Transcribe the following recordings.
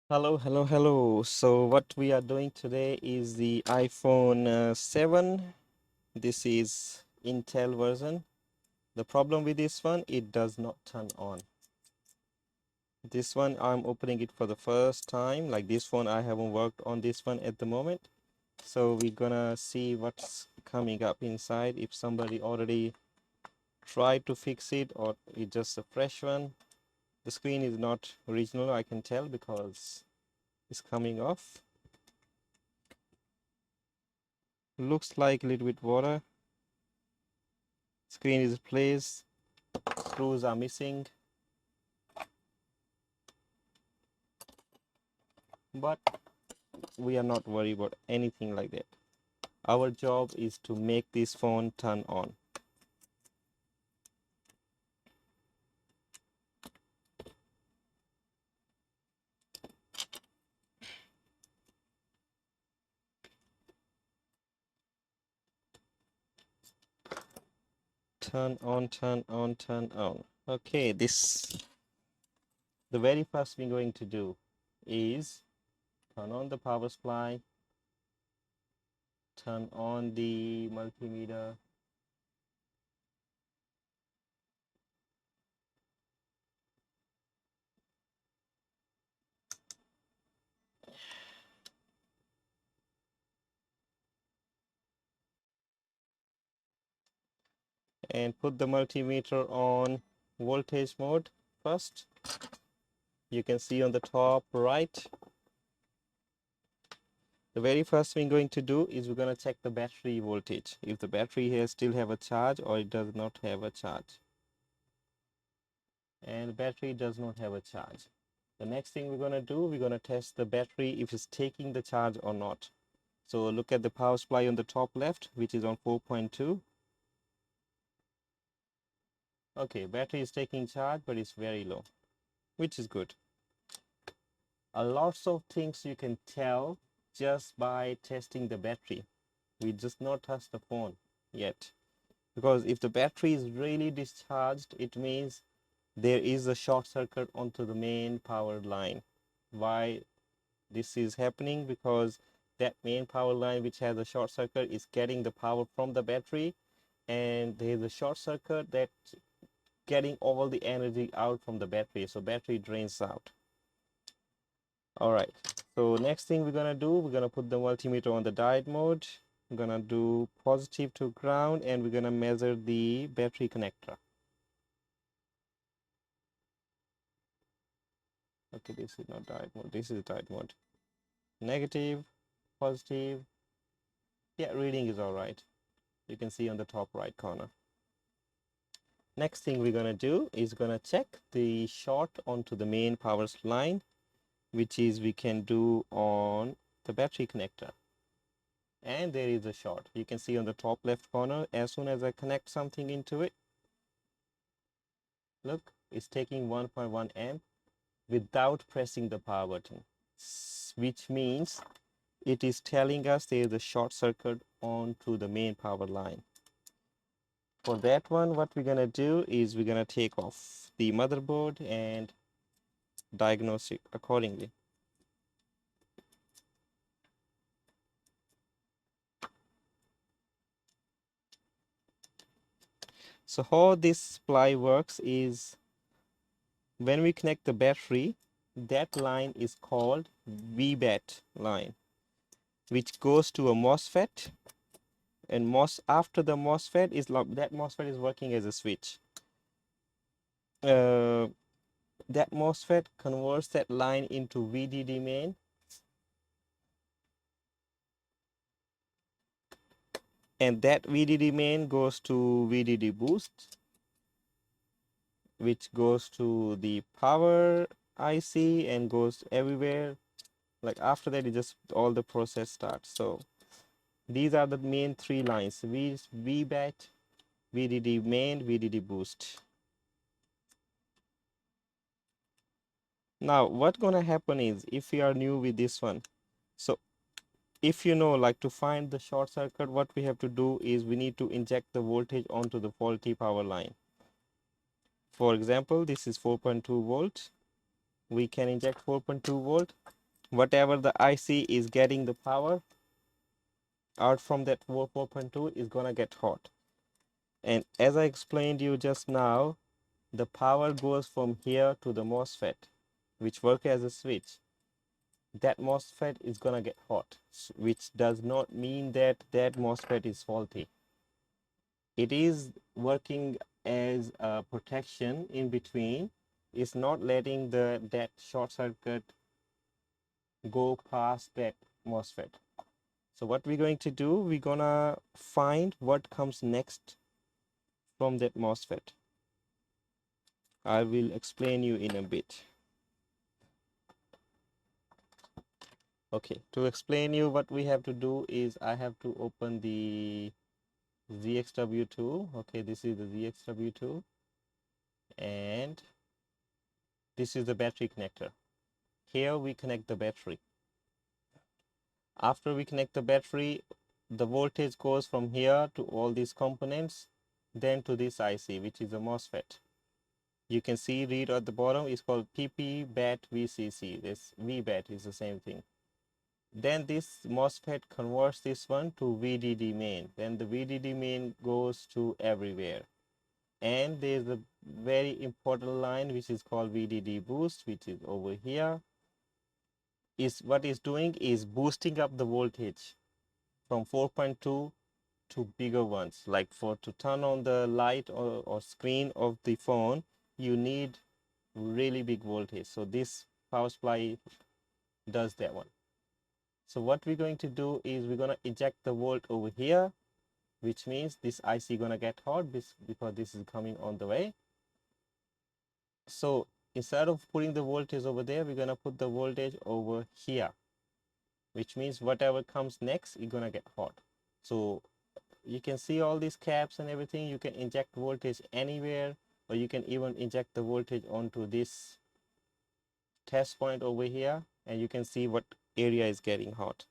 Hello. So what we are doing today is the iPhone 7. This is Intel version. The problem with this one, it does not turn on. This one, I'm opening it for the first time. Like this one, I haven't worked on this one at the moment. So we're gonna see what's coming up inside, if somebody already tried to fix it or it's just a fresh one. The screen is not original, I can tell, because it's coming off. Looks like a little bit water. Screen is placed, screws are missing, but we are not worried about anything like that. Our job is to make this phone turn on. Turn on, turn on, turn on. Okay, the very first thing we're going to do is turn on the power supply, turn on the multimeter, and put the multimeter on voltage mode first. You can see on the top right. The very first thing we're going to do is we're going to check the battery voltage, if the battery here still have a charge or it does not have a charge. And the battery does not have a charge. The next thing we're going to do, we're going to test the battery if it's taking the charge or not. So look at the power supply on the top left, which is on 4.2. Okay, battery is taking charge, but it's very low, which is good. A lots of things you can tell just by testing the battery. We just not touch the phone yet, because if the battery is really discharged, it means there is a short circuit onto the main power line. Why this is happening? Because that main power line which has a short circuit is getting the power from the battery, and there is a short circuit that getting all the energy out from the battery, so battery drains out. All right, so next thing we're gonna do, we're gonna put the multimeter on the diode mode. We're gonna do positive to ground, and we're gonna measure the battery connector. Okay, this is not diode mode, this is diode mode. Negative, positive. Yeah, reading is all right. You can see on the top right corner. Next thing we're gonna do is gonna check the short onto the main power line, which is we can do on the battery connector. And there is a short. You can see on the top left corner, as soon as I connect something into it, look, it's taking 1.1 amp without pressing the power button, which means it is telling us there is a short circuit onto the main power line. For that one, what we're gonna do is we're gonna take off the motherboard and diagnose it accordingly. So how this supply works is when we connect the battery, that line is called VBAT line, which goes to a MOSFET, and after the MOSFET is that MOSFET is working as a switch. That MOSFET converts that line into VDD main, and that VDD main goes to VDD boost, which goes to the power IC and goes everywhere. Like after that, it just all the process starts. So these are the main three lines: VBAT, VDD main, VDD boost. Now what's gonna happen is, if you are new with this one, so if you know, like, to find the short circuit, what we have to do is we need to inject the voltage onto the faulty power line. For example, this is 4.2 volt. We can inject 4.2 volt, whatever the IC is getting the power out from that 4.2 is gonna get hot. And as I explained you just now, the power goes from here to the MOSFET, which work as a switch. That MOSFET is gonna get hot, which does not mean that that MOSFET is faulty. It is working as a protection in between. It's not letting that short circuit go past that MOSFET. So what we're going to do, we're gonna find what comes next from that MOSFET. I will explain you in a bit. Okay, to explain you what we have to do is I have to open the ZXW2. Okay, this is the ZXW2 and this is the battery connector. Here we connect the battery. After we connect the battery, the voltage goes from here to all these components, then to this IC, which is a MOSFET. You can see, read at the bottom, is called PP-BAT VCC. This VBAT is the same thing. Then this MOSFET converts this one to VDD main. Then the VDD main goes to everywhere. And there's a very important line which is called VDD boost, which is over here. Is what is doing is boosting up the voltage from 4.2 to bigger ones. Like to turn on the light or screen of the phone, you need really big voltage. So this power supply does that one. So what we're going to do is we're going to inject the volt over here, which means this IC going to get hot because this is coming on the way. So instead of putting the voltage over there, we're going to put the voltage over here, which means whatever comes next is going to get hot. So you can see all these caps and everything. You can inject voltage anywhere, or you can even inject the voltage onto this test point over here, and you can see what area is getting hot.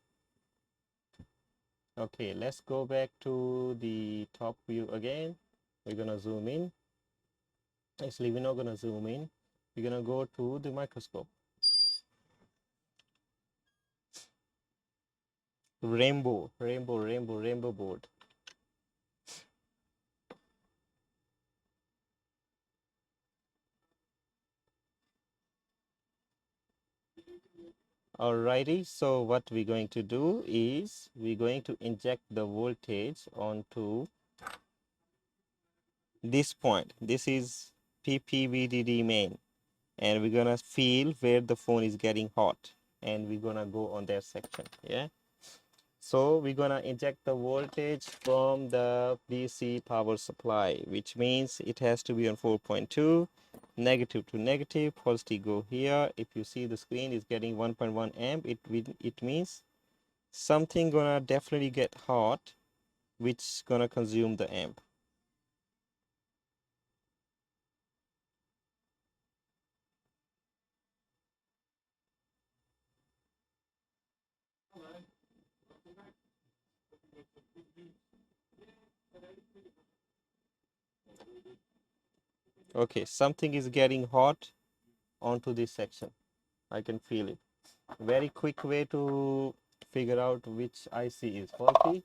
Okay, let's go back to the top view again. We're gonna zoom in. Actually, we're not gonna zoom in. We're gonna go to the microscope. Rainbow board. Alrighty, so what we're going to do is we're going to inject the voltage onto this point. This is PPVDD main, and we're gonna feel where the phone is getting hot, and we're gonna go on that section. Yeah, so we're gonna inject the voltage from the DC power supply, which means it has to be on 4.2, negative to negative, positive go here. If you see the screen is getting 1.1 amp, it means something gonna definitely get hot, which gonna consume the amp. Okay, something is getting hot onto this section. I can feel it. Very quick way to figure out which IC is faulty.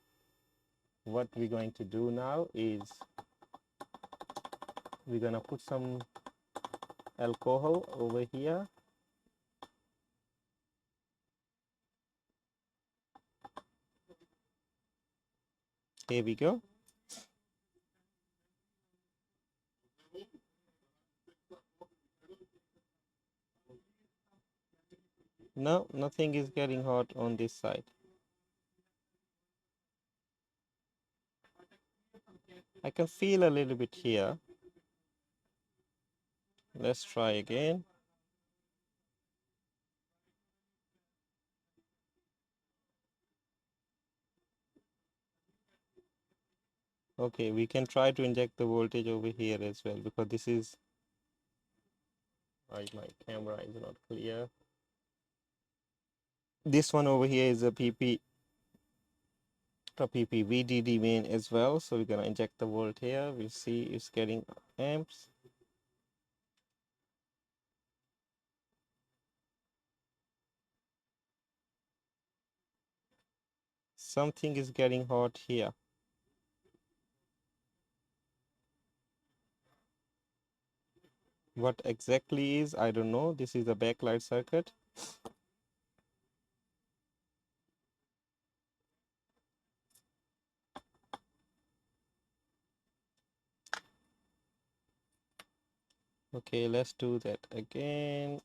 What we're going to do now is we're gonna put some alcohol over here. Here we go. No, nothing is getting hot on this side. I can feel a little bit here. Let's try again. Okay, we can try to inject the voltage over here as well, because this is my camera is not clear. This one over here is a VDD main as well, so we're gonna inject the volt here. We'll see it's getting amps. something is getting hot here. What exactly is, I don't know. This is a backlight circuit. Okay, let's do that again.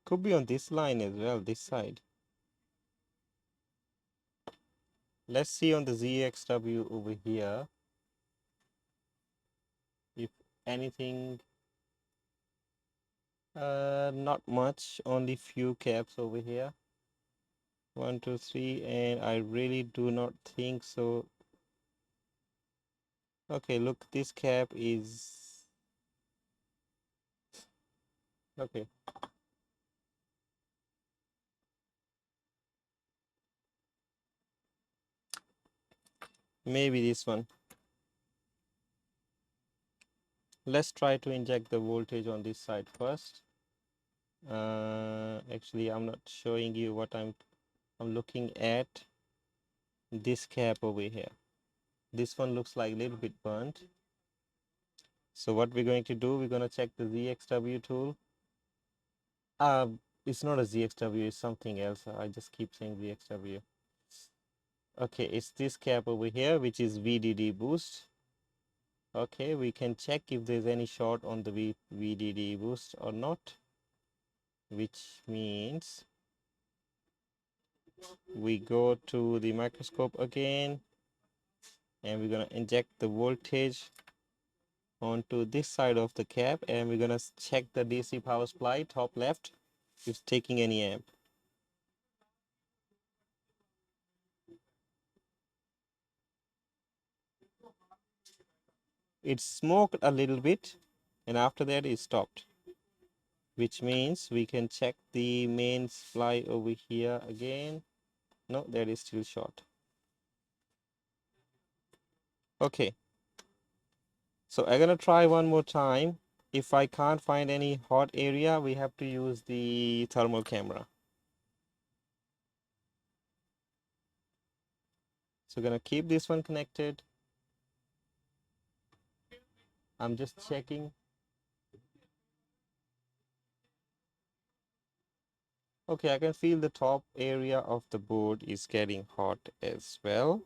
Could be on this line as well, this side. Let's see on the ZXW over here if anything. Not much, only few caps over here. 1, 2, 3, and I really do not think so. Okay, look, this cap is okay. Maybe this one. Let's try to inject the voltage on this side first. Actually, I'm not showing you what I'm looking at. This cap over here. This one looks like a little bit burnt. So what we're going to do, we're going to check the ZXW tool. It's not a ZXW, it's something else. I just keep saying ZXW. Okay, it's this cap over here, which is VDD boost. Okay, we can check if there's any short on the VDD boost or not, which means we go to the microscope again and we're gonna inject the voltage onto this side of the cap, and we're gonna check the DC power supply top left if it's taking any amp. It smoked a little bit and after that it stopped, which means we can check the main supply over here again. No, that is still short. Okay, so I'm gonna try one more time. If I can't find any hot area, we have to use the thermal camera. So gonna keep this one connected. I'm just checking. Okay, I can feel the top area of the board is getting hot as well.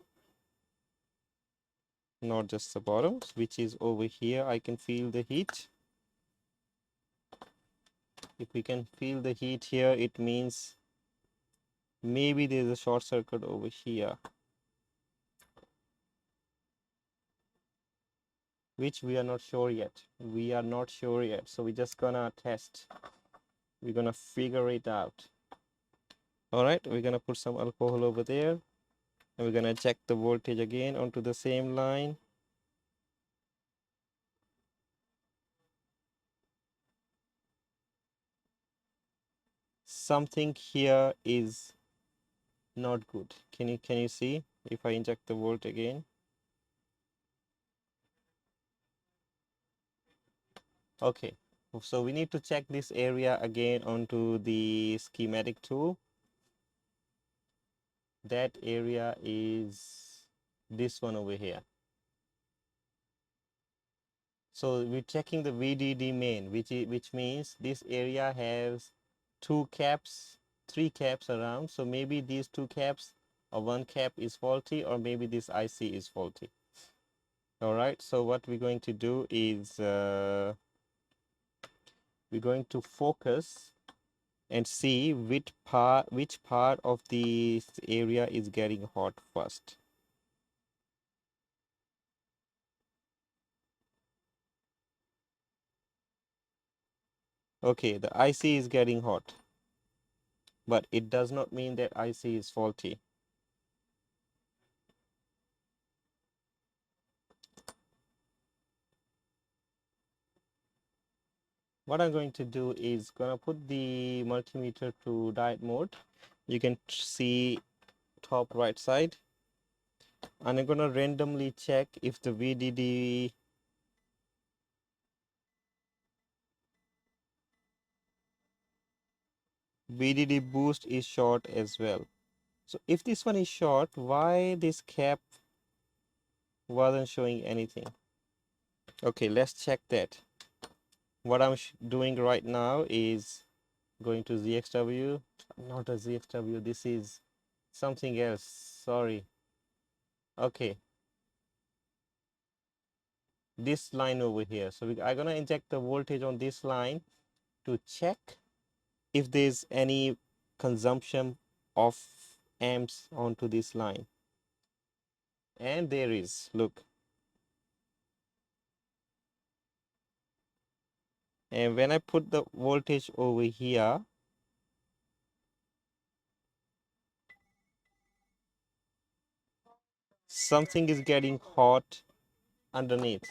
Not just the bottoms, which is over here. I can feel the heat. If we can feel the heat here, it means maybe there's a short circuit over here, which we are not sure yet. We are not sure yet. So we're just gonna test. We're gonna figure it out. All right, we're gonna put some alcohol over there and we're gonna check the voltage again onto the same line. Something here is not good. Can you see if I inject the volt again? Okay, so we need to check this area again onto the schematic tool. That area is this one over here. So we're checking the VDD main, which means this area has two caps, three caps around. So maybe these two caps or one cap is faulty, or maybe this IC is faulty. All right, so what we're going to do is we're going to focus and see which part of this area is getting hot first. Okay, the IC is getting hot, but it does not mean that IC is faulty. what I'm going to do is gonna put the multimeter to diode mode. You can see top right side, and I'm gonna randomly check if the VDD boost is short as well. So if this one is short, why this cap wasn't showing anything? Okay, let's check that. What I'm doing right now is going to ZXW, not a ZXW, this is something else, sorry. Okay, this line over here. So I'm gonna inject the voltage on this line to check if there's any consumption of amps onto this line. And there is, look. And when I put the voltage over here, something is getting hot underneath.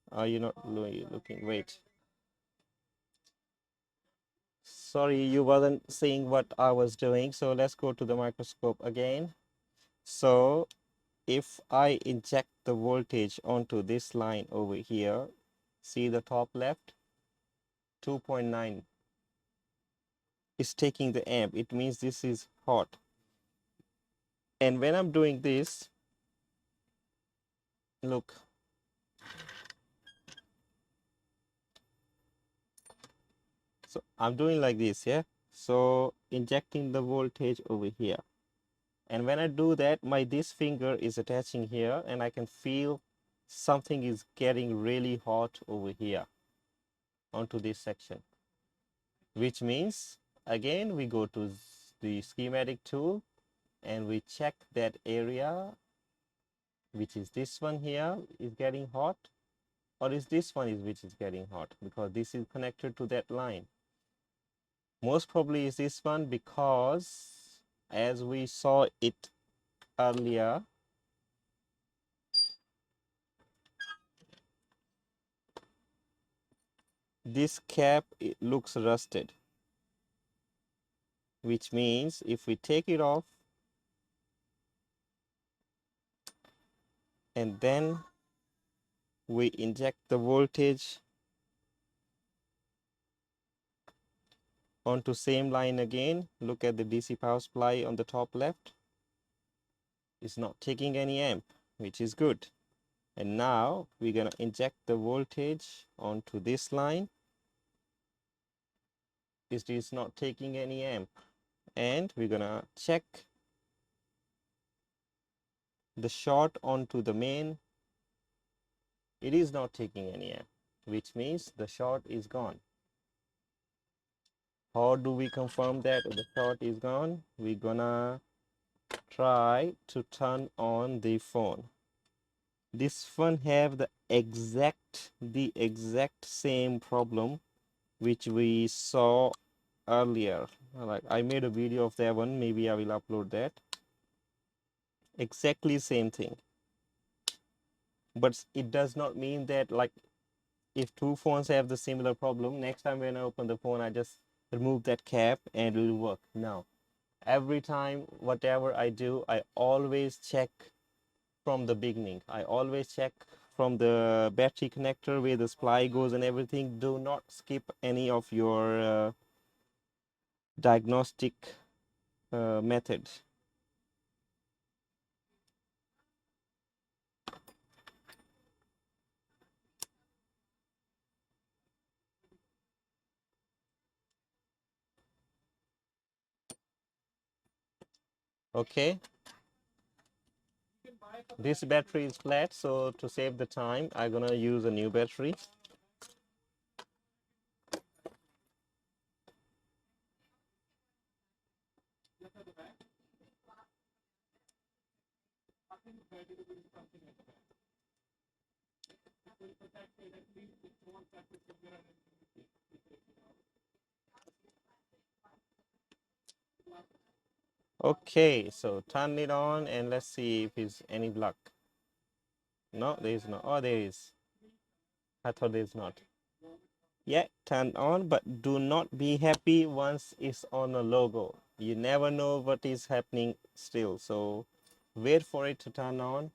Are you not looking? Wait. Sorry, you wasn't seeing what I was doing. So let's go to the microscope again. So if I inject the voltage onto this line over here, see the top left, 2.9 is taking the amp. It means this is hot. And when I'm doing this, look. So I'm doing like this, yeah? So injecting the voltage over here. And when I do that, this finger is attaching here and I can feel something is getting really hot over here onto this section. Which means, again, we go to the schematic tool and we check that area, which is this one here, is getting hot, or is this one which is getting hot, because this is connected to that line. Most probably is this one, because as we saw it earlier, this cap, it looks rusted, which means if we take it off and then we inject the voltage onto same line again, look at the DC power supply on the top left, it's not taking any amp, which is good. And now we're gonna inject the voltage onto this line. It is not taking any amp. And we're gonna check the short onto the main. It is not taking any amp, which means the short is gone. How do we confirm that the short is gone? We're gonna try to turn on the phone. This phone have the exact same problem which we saw earlier. Like I made a video of that one, maybe I will upload that. Exactly same thing. But it does not mean that, like, if two phones have the similar problem, next time when I open the phone I just remove that cap and it will work. No, every time whatever I do, I always check from the beginning. I always check from the battery connector where the supply goes and everything. Do not skip any of your diagnostic method. Okay, this battery is flat, so to save the time I'm gonna use a new battery. Okay, so turn it on and let's see if there's any luck. No, there is not. Oh, there is. I thought there's not. Yeah, turn on, but do not be happy once it's on a logo. You never know what is happening still. So wait for it to turn on.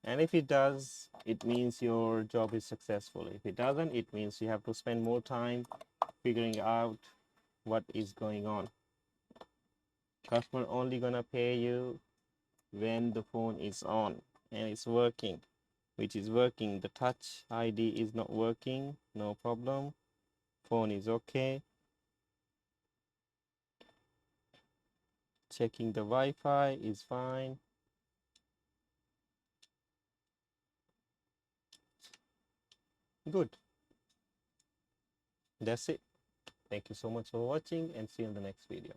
And if it does, it means your job is successful. If it doesn't, it means you have to spend more time figuring out what is going on. Customer only gonna pay you when the phone is on and it's working, which is working. The touch ID is not working, no problem. Phone is okay. Checking the Wi-Fi is fine. Good. That's it. Thank you so much for watching and see you in the next video.